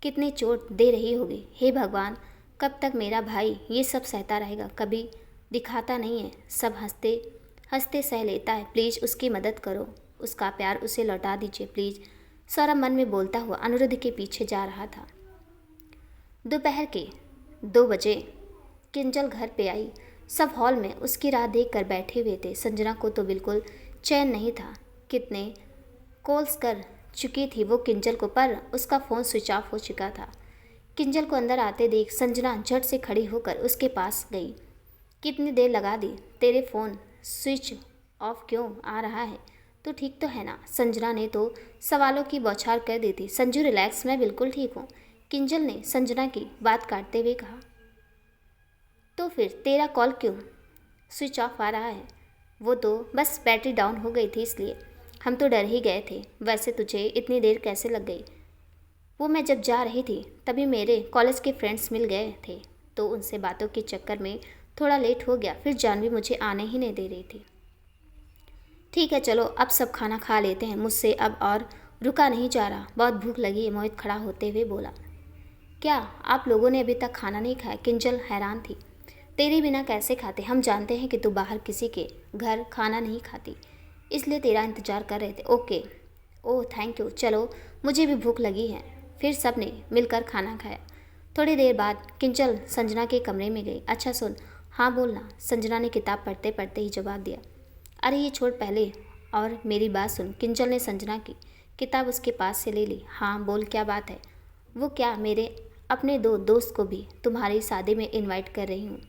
कितनी चोट दे रही होगी। हे भगवान, कब तक मेरा भाई ये सब सहता रहेगा? कभी दिखाता नहीं है, सब हंसते हंसते सह लेता है। प्लीज़ उसकी मदद करो, उसका प्यार उसे लौटा दीजिए प्लीज़। सौरभ मन में बोलता हुआ अनिरुद्ध के पीछे जा रहा था। दोपहर के 2 बजे किंजल घर पे आई। सब हॉल में उसकी राह देख कर बैठे हुए थे। संजना को तो बिल्कुल चैन नहीं था। कितने कॉल्स कर चुकी थी वो किंजल को, पर उसका फ़ोन स्विच ऑफ हो चुका था। किंजल को अंदर आते देख संजना झट से खड़ी होकर उसके पास गई। कितनी देर लगा दी? तेरे फ़ोन स्विच ऑफ क्यों आ रहा है? तो ठीक तो है ना? संजना ने तो सवालों की बौछार कर दी थी। संजू रिलैक्स, मैं बिल्कुल ठीक हूँ, किंजल ने संजना की बात काटते हुए कहा। तो फिर तेरा कॉल क्यों स्विच ऑफ आ रहा है? वो तो बस बैटरी डाउन हो गई थी इसलिए। हम तो डर ही गए थे। वैसे तुझे इतनी देर कैसे लग गई? वो मैं जब जा रही थी तभी मेरे कॉलेज के फ्रेंड्स मिल गए थे, तो उनसे बातों के चक्कर में थोड़ा लेट हो गया। फिर जानवी मुझे आने ही नहीं दे रही थी। ठीक है चलो अब सब खाना खा लेते हैं, मुझसे अब और रुका नहीं जा रहा, बहुत भूख लगी है। मोहित खड़ा होते हुए बोला। क्या आप लोगों ने अभी तक खाना नहीं खाया? किंजल हैरान थी। तेरे बिना कैसे खाते? हम जानते हैं कि तू बाहर किसी के घर खाना नहीं खाती। इसलिए तेरा इंतज़ार कर रहे थे। ओके, ओह थैंक यू, चलो मुझे भी भूख लगी है। फिर सब ने मिलकर खाना खाया। थोड़ी देर बाद किंजल संजना के कमरे में गई। अच्छा सुन, हाँ बोलना, संजना ने किताब पढ़ते पढ़ते ही जवाब दिया। अरे ये छोड़ पहले और मेरी बात सुन। किंजल ने संजना की किताब उसके पास से ले ली। हाँ बोल, क्या बात है? वो क्या, मेरे अपने दो दोस्त को भी तुम्हारी शादी में इनवाइट कर रही हूँ।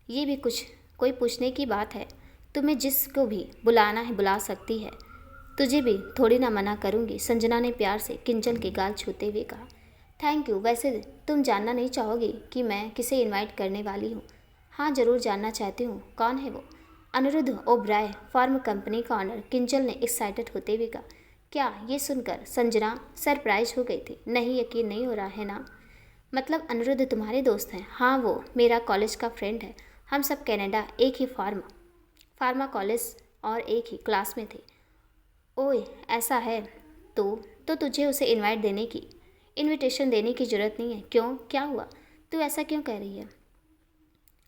ये भी कुछ कोई पूछने की बात है? तुम्हें जिसको भी बुलाना है बुला सकती है, तुझे भी थोड़ी ना मना करूँगी। संजना ने प्यार से किंजल के गाल छूते हुए कहा। Thank you. वैसे तुम जानना नहीं चाहोगी कि मैं किसे इनवाइट करने वाली हूँ? हाँ ज़रूर जानना चाहती हूँ। कौन है वो? अनिरुद्ध ओबराय, फार्म कंपनी का ऑनर। किंजल ने एक्साइटेड होते हुए कहा। क्या? ये सुनकर संजना सरप्राइज हो गई थी। नहीं, यकीन नहीं हो रहा है ना? मतलब अनिरुद्ध तुम्हारे दोस्त हैं? हाँ, वो मेरा कॉलेज का फ्रेंड है। हम सब कनाडा एक ही फार्मा कॉलेज और एक ही क्लास में थे। ओए ऐसा है? तो तुझे उसे इनविटेशन देने की ज़रूरत नहीं है। क्यों, क्या हुआ? तू ऐसा क्यों कह रही है?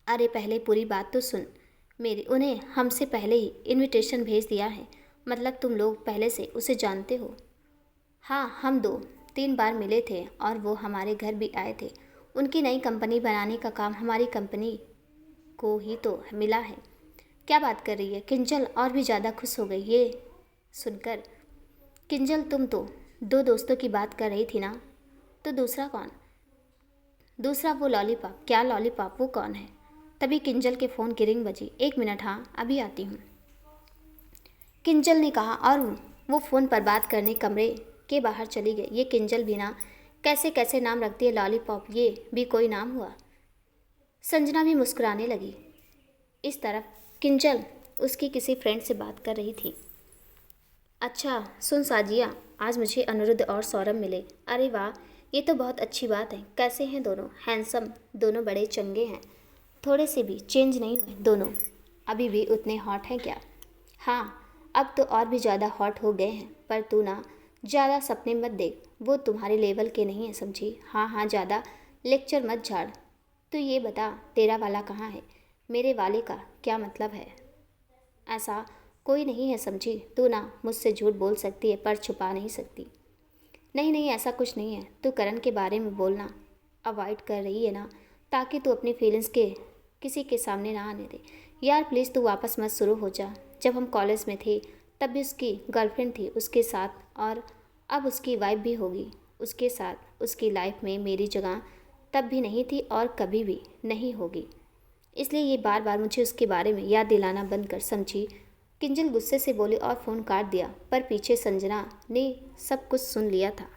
अरे पहले पूरी बात तो सुन मेरी। उन्हें हमसे पहले ही इनविटेशन भेज दिया है। मतलब तुम लोग पहले से उसे जानते हो? हाँ, हम 2-3 बार मिले थे और वो हमारे घर भी आए थे। उनकी नई कंपनी बनाने का काम हमारी कंपनी को ही तो मिला है। क्या बात कर रही है? किंजल और भी ज़्यादा खुश हो गई ये सुनकर। किंजल, तुम तो 2 दोस्तों की बात कर रही थी ना, तो दूसरा कौन? दूसरा वो लॉलीपॉप। क्या लॉलीपॉप? वो कौन है? तभी किंजल के फ़ोन की रिंग बजी। 1 मिनट, हाँ अभी आती हूँ, किंजल ने कहा और वो फ़ोन पर बात करने कमरे के बाहर चली गई। ये किंजल भी ना कैसे कैसे नाम रखती है। लॉलीपॉप, ये भी कोई नाम हुआ? संजना भी मुस्कुराने लगी। इस तरफ किंजल उसकी किसी फ्रेंड से बात कर रही थी। अच्छा सुन साजिया, आज मुझे अनिरुद्ध और सौरभ मिले। अरे वाह, ये तो बहुत अच्छी बात है। कैसे हैं दोनों? हैंडसम, दोनों बड़े चंगे हैं। थोड़े से भी चेंज नहीं हुए दोनों। अभी भी उतने हॉट हैं क्या? हाँ, अब तो और भी ज़्यादा हॉट हो गए हैं। पर तू ना ज़्यादा सपने मत देख, वो तुम्हारे लेवल के नहीं है, समझी? हाँ हाँ, ज़्यादा लेक्चर मत झाड़। तू ये बता, तेरा वाला कहाँ है? मेरे वाले का क्या मतलब है? ऐसा कोई नहीं है, समझी? तू ना मुझसे झूठ बोल सकती है पर छुपा नहीं सकती। नहीं नहीं, ऐसा कुछ नहीं है। तू करण के बारे में बोलना अवॉइड कर रही है ना, ताकि तू अपनी फीलिंग्स के किसी के सामने ना आने दे। यार प्लीज़ तू वापस मत शुरू हो जा। जब हम कॉलेज में थे तब भी उसकी गर्लफ्रेंड थी उसके साथ, और अब उसकी वाइफ भी होगी उसके साथ। उसकी लाइफ में मेरी जगह तब भी नहीं थी और कभी भी नहीं होगी। इसलिए ये बार बार मुझे उसके बारे में याद दिलाना बंद कर, समझी? किंजल गुस्से से बोली और फ़ोन काट दिया। पर पीछे संजना ने सब कुछ सुन लिया था।